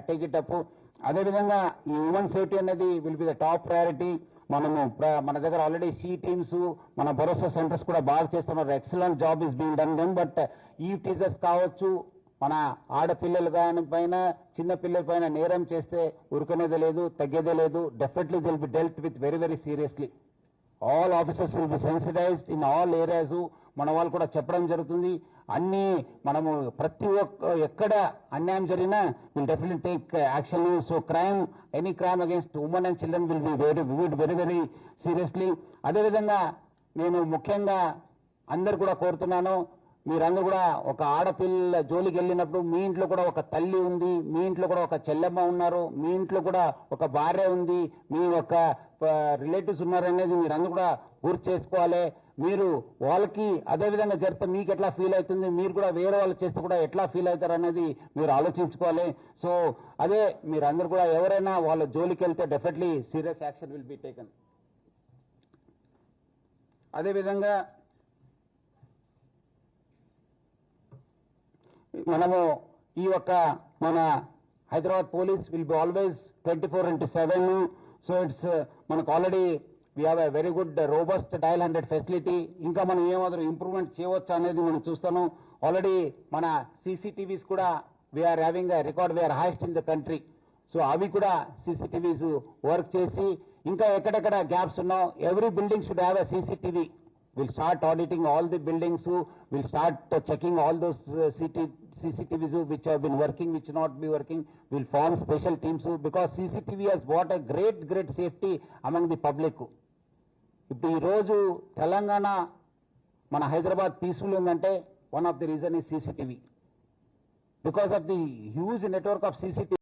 Take it up. అదేవిధంగా ఈ women safety అనేది will be the top priority. మనము మన దగ్గర ఆల్రెడీ సి టీమ్స్, మన భరోసా సెంటర్స్ కూడా బాగా చేస్తున్నారు. Excellent job is being done then. But ఈ టీచర్స్ కావచ్చు, మన ఆడపిల్లలు కానీ పైన చిన్న పిల్లల పైన నేరం చేస్తే ఉరుకునేదే లేదు, తగ్గేదే లేదు. Definitely will be dealt with very very seriously. All officers will be sensitised in all areas. మన వాళ్ళు కూడా చెప్పడం జరుగుతుంది. అన్ని మనము ప్రతి ఒక్క ఎక్కడ అన్యాయం జరిగినా will definitely take action. So crime, any crime against women and children will be very very seriously. అదేవిధంగా నేను ముఖ్యంగా అందరు కూడా కోరుతున్నాను, మీరందరూ కూడా ఒక ఆడపిల్ల జోలికి వెళ్ళినప్పుడు మీ ఇంట్లో కూడా ఒక తల్లి ఉంది, మీ ఇంట్లో కూడా ఒక చెల్లెమ్మ ఉన్నారు, మీ ఇంట్లో కూడా ఒక భార్య ఉంది, మీ యొక్క రిలేటివ్స్ ఉన్నారనేది మీరందరూ కూడా గుర్తు చేసుకోవాలి. మీరు వాళ్ళకి అదేవిధంగా జరిపితే మీకు ఎట్లా ఫీల్ అవుతుంది, మీరు కూడా వేరే వాళ్ళు చేస్తే కూడా ఎట్లా ఫీల్ అవుతారు అనేది మీరు ఆలోచించుకోవాలి. సో అదే మీరందరూ కూడా ఎవరైనా వాళ్ళ జోలికి వెళ్తే definitely serious action will be taken. అదేవిధంగా మనము ఈ యొక్క మన Hyderabad police will be always 24/7. So it's మనకు already we have a very good robust dial 100 facility. ఇంకా మనం ఏమాత్రం ఇంప్రూవ్మెంట్ చేయవచ్చు అనేది మనం చూస్తాను. ఆల్రెడీ మన సీసీటీవీస్ కూడా we are having a record, we are highest in the country. So అవి కూడా సీసీటీవీస్ వర్క్ చేసి ఇంకా ఎక్కడెక్కడ గ్యాప్స్ ఉన్నావు, every building should have a CCTV. We'll start auditing all the buildings. We'll start checking all those CCTVs which have been working, which not be working. We'll form special teams because CCTV has brought a great safety among the public. ఇప్పుడు ఈ రోజు తెలంగాణ మన Hyderabad peaceful ఉందంటే one of the reason is CCTV. Because of the huge network of CCTV.